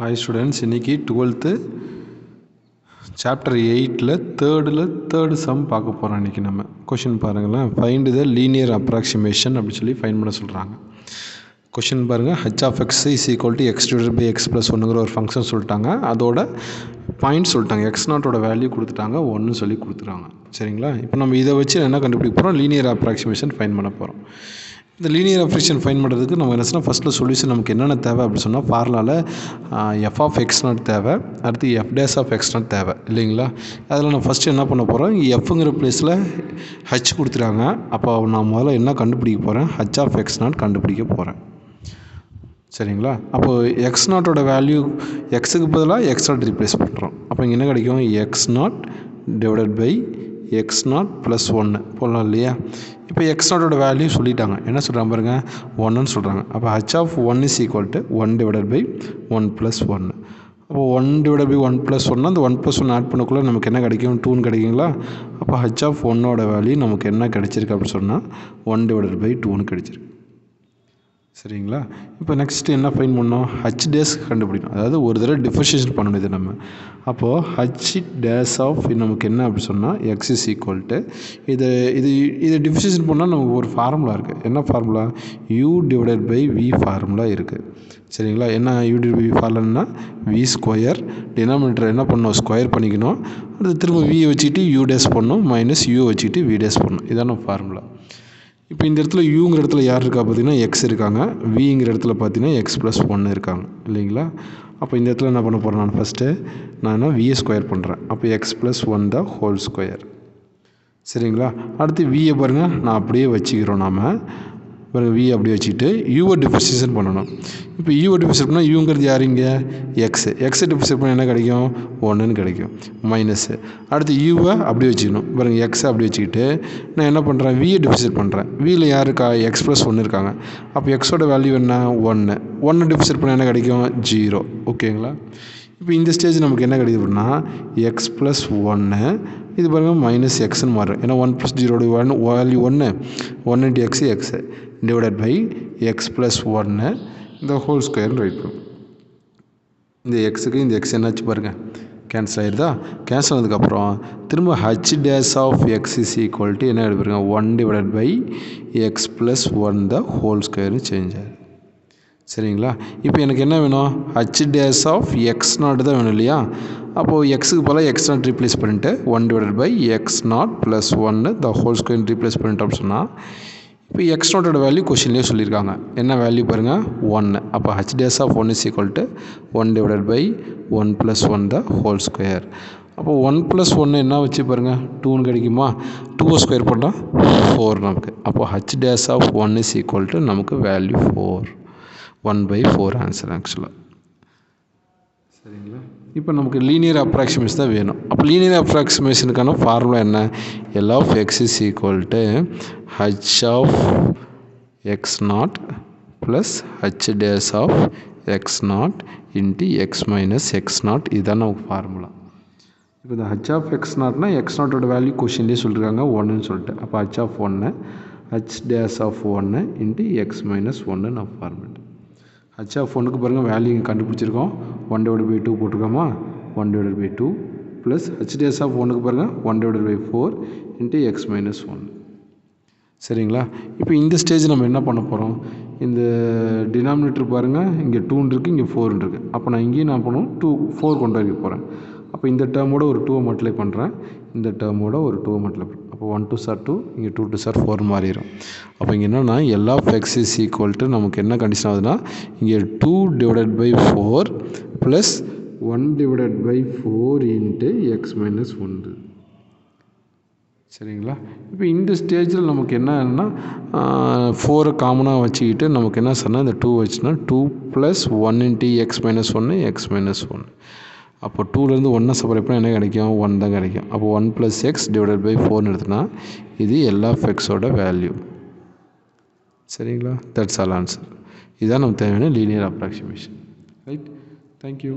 Hi students, இன்னைக்கு 12th chapter 8ல third sum பார்க்க போறோம். இன்னைக்கு நம்ம क्वेश्चन பாருங்களேன். find the linear approximation அப்படி சொல்லி ஃபைண்ட் பண்ண சொல்றாங்க. क्वेश्चन பாருங்க, h of x is equal to x divided by x plus 1ங்கற ஒரு ஃபங்க்ஷன் சொல்லிட்டாங்க. அதோட பாயிண்ட் சொல்லிட்டாங்க. x0 ஓட வேல்யூ கொடுத்துட்டாங்க, 1 சொல்லி கொடுத்துறாங்க. சரிங்களா? இப்போ நம்ம இத வச்சு என்ன கண்டுபிடிக்க போறோம்? லீனியர் அப்ராக்ஸிமேஷன் ஃபைண்ட் பண்ண போறோம். இந்த லீனியர் அப்ராக்ஸிமேஷன் ஃபைண்ட் பண்ணுறதுக்கு நம்ம என்ன சொன்னால் ஃபஸ்ட்டில் சொல்யூஷன் நமக்கு என்னென்ன தேவை அப்படின்னு சொன்னால் ஃபார்முலாவில் எஃப் ஆஃப் எக்ஸ் நாட் தேவை, அடுத்து f dash of x naught தேவை இல்லைங்களா? அதில் நான் ஃபஸ்ட்டு என்ன பண்ண போகிறோம், எஃப்ங்கிற ப்ளேஸில் ஹச் கொடுத்துறாங்க. அப்போ நான் முதல்ல என்ன கண்டுபிடிக்க போகிறேன், ஹச் ஆஃப் எக்ஸ் நாட் கண்டுபிடிக்க போகிறேன். சரிங்களா? அப்போது எக்ஸ் நாட்டோட வேல்யூ எக்ஸுக்கு பதிலாக எக்ஸ் நாட் ரீப்ளேஸ் பண்ணுறோம். அப்போ இங்கே என்ன கிடைக்கும், x naught divided by x naught plus 1 போடலாம் இல்லையா? இப்போ எக்ஸ் நாட்டோட வேல்யூ சொல்லிட்டாங்க. என்ன சொல்கிறாங்க பாருங்க, 1ன்னு சொல்கிறாங்க. அப்போ h of 1 is equal to 1 divided by 1 plus 1. அப்போ 1 டிவைடட் பை 1 ப்ளஸ் 1 அந்த 1 ப்ளஸ் 1 ஆட் பண்ணக்குள்ளே நமக்கு என்ன கிடைக்கும், 2ன்னு கிடைக்குங்களா? அப்போ ஹச் ஆஃப் 1ஓட வேல்யூ நமக்கு என்ன கிடைச்சிருக்கு அப்படின்னு சொன்னால் 1 டிவைடட் பை 2ன்னு கிடைச்சிருக்கு. சரிங்களா? இப்போ நெக்ஸ்ட்டு என்ன ஃபைண்ட் பண்ணோம், ஹச் டேஸ் கண்டுபிடிக்கணும். அதாவது ஒரு தடவை டிஃபரன்ஷியேஷன் பண்ணணும் இது நம்ம. அப்போது ஹச் டேஸ் ஆஃப் நமக்கு என்ன அப்படி சொன்னால் எக்ஸ் இஸ் ஈக்குவல் டு இது டிஃபரன்ஷியேஷன் பண்ணால் நமக்கு ஒரு ஃபார்முலா இருக்குது. என்ன formula, u divided by v formula இருக்குது. சரிங்களா? என்ன யூ டிவைட் பை வி ஃபார்முலான்னா வி ஸ்கொயர், டினாமினேட்டர் என்ன பண்ணணும், ஸ்கொயர் பண்ணிக்கணும். அது திரும்ப வி வச்சுக்கிட்டு யூ டேஸ் பண்ணணும், மைனஸ் யூ வச்சுக்கிட்டு வி டேஸ் பண்ணணும். இதான ஃபார்முலா. இப்போ இந்த இடத்துல யூங்கிற இடத்துல யார் இருக்கா பார்த்தீங்கன்னா எக்ஸ் இருக்காங்க, விங்கிற இடத்துல பார்த்தீங்கன்னா எக்ஸ் ப்ளஸ் 1 இருக்காங்க இல்லைங்களா? அப்போ இந்த இடத்துல என்ன பண்ண போகிறேன், நான் என்ன விஏ ஸ்கொயர் பண்ணுறேன். அப்போ X plus 1 the whole square. சரிங்களா? அடுத்து விஏ பாருங்கள், நான் அப்படியே வச்சுக்கிறோம். நாம் பாருங்கள் வி அப்படியே வச்சுக்கிட்டு யூவை டிஃபரன்ஷியேஷன் பண்ணணும். இப்போ யூவை டிஃபரன்ஷியேட் பண்ணால் யூங்கிறது யார், இங்கே எக்ஸு டிஃபரன்ஷியேட் பண்ணால் என்ன கிடைக்கும், 1ன்னு கிடைக்கும், மைனஸு. அடுத்து யூவை அப்படியே வச்சுக்கணும். பாருங்கள் எக்ஸை அப்படியே வச்சுக்கிட்டு நான் என்ன பண்ணுறேன், வியை டிஃபரன்ஷியேட் பண்ணுறேன். வியில் யார் இருக்கா, எக்ஸ் ப்ளஸ் 1 இருக்காங்க. அப்போ எக்ஸோட வேல்யூ என்ன, 1 டிஃபரன்ஷியேட் பண்ணால் என்ன கிடைக்கும், 0. ஓகேங்களா? இப்போ இந்த ஸ்டேஜ் நமக்கு என்ன கிடைக்குது அப்படின்னா எக்ஸ் ப்ளஸ் 1 இது பாருங்கள் மைனஸ் எக்ஸ்ன்னு மாறும். ஏன்னா 1 + 0 value 1 into x divided by x plus 1 இந்த ஹோல் ஸ்கொயர்னு ரைட் பண்ணும். இந்த எக்ஸுக்கு இந்த எக்ஸ் என்னாச்சு பாருங்கள், கேன்சல் ஆகிடுதா? கேன்சல் ஆனதுக்கப்புறம் திரும்ப h dash of x is equal to என்ன எடுப்பாருங்க, 1 divided by x plus 1 the whole ஸ்கொயர்னு சேஞ்ச் ஆகுது. சரிங்களா? இப்போ எனக்கு என்ன வேணும், h dash of x naught தான் வேணும் இல்லையா? அப்போது எக்ஸுக்கு போல் எக்ஸ் நாட் ரீப்ளேஸ் பண்ணிட்டு 1 divided by x naught plus 1 the whole square replace பண்ணிட்டோம் சொன்னால் இப்போ எக்ஸ் நாட்டோட வேல்யூ கொஷின்லேயே சொல்லியிருக்காங்க. என்ன வேல்யூ பாருங்கள், 1. அப்போ h dash of 1 is equal to 1 divided by 1 plus 1 the whole square. அப்போ 1 ப்ளஸ் 1 என்ன வச்சு பாருங்கள், 2ன்னு கிடைக்குமா? 2 ஸ்கொயர் பண்ணால் 4 நமக்கு. அப்போ h dash of 1 is equal to நமக்கு வேல்யூ 4, 1/4 ஆன்சர் ஆக்சுவலாக. சரிங்களா? இப்போ நமக்கு லீனியர் அப்ராக்சிமேஷன் தான் வேணும். அப்போ லீனியர் அப்ராக்சிமேஷனுக்கான ஃபார்முலா என்ன, l of x is equal to h of x naught plus h dash of x naught into x minus x naught. இதுதான் நமக்கு ஃபார்முலா. இப்போ இந்த ஹச் ஆஃப் எக்ஸ் நாட்னா எக்ஸ் நாட்டோட வேல்யூ கொஷின்லேயே சொல்லியிருக்காங்க 1ன்னு சொல்லிட்டு. அப்போ h of 1 H dash of 1 into x minus 1 நான் ஃபார்மேட். ஹச் ஆஃப் 1க்கு பாருங்கள் வேல்யூ இங்கே கண்டுபிடிச்சிருக்கோம், 1 டிவைடட் பை 2 போட்டிருக்கோமா, 1 divided by 2 plus h dash of 1க்கு பாருங்கள் 1 divided by 4 into x minus 1. சரிங்களா? இப்போ இந்த ஸ்டேஜ் நம்ம என்ன பண்ண போகிறோம், இந்த டினாமினேட்டர் பாருங்கள் இங்கே 2 இருக்குது, இங்கே 4 இருக்குது. அப்போ நான் இங்கேயும் நான் பண்ணுவோம் 4 கொண்டு வர போகிறேன். அப்போ இந்த டேர்மோட ஒரு 2 மல்டிப்ளை பண்ணுறேன், இந்த டேர்மோட ஒரு 2 மல்டிப்ளை பண்ணுறேன். அப்போ 1 2 சார் 2, இங்கே 2 2 சார் 4 மாறிடும். அப்போ இங்கே என்னென்னா l of x is equal to நமக்கு என்ன கண்டிஷன் ஆகுதுன்னா இங்கே 2 divided by 4 plus 1 divided by 4 into x minus 1. சரிங்களா? இப்போ இந்த ஸ்டேஜில் நமக்கு என்னன்னா 4 காமனாக வச்சுக்கிட்டு நமக்கு என்ன சொன்னால் இந்த 2 வச்சுன்னா 2 plus 1 into x minus 1 X minus 1. அப்போ 2லேருந்து 1 செப்பரேட் பண்ணால் என்ன கிடைக்கும், 1 தான் கிடைக்கும். அப்போ 1 ப்ளஸ் எக்ஸ் டிவைடட் பை 4ன்னு எடுத்துனா இது எல் ஆஃப் எக்ஸோட வேல்யூ. சரிங்களா? That's all answer. இதுதான் நமக்கு தேவையான லீனியர் அப்ராக்சிமேஷன். ரைட்? தேங்க்யூ.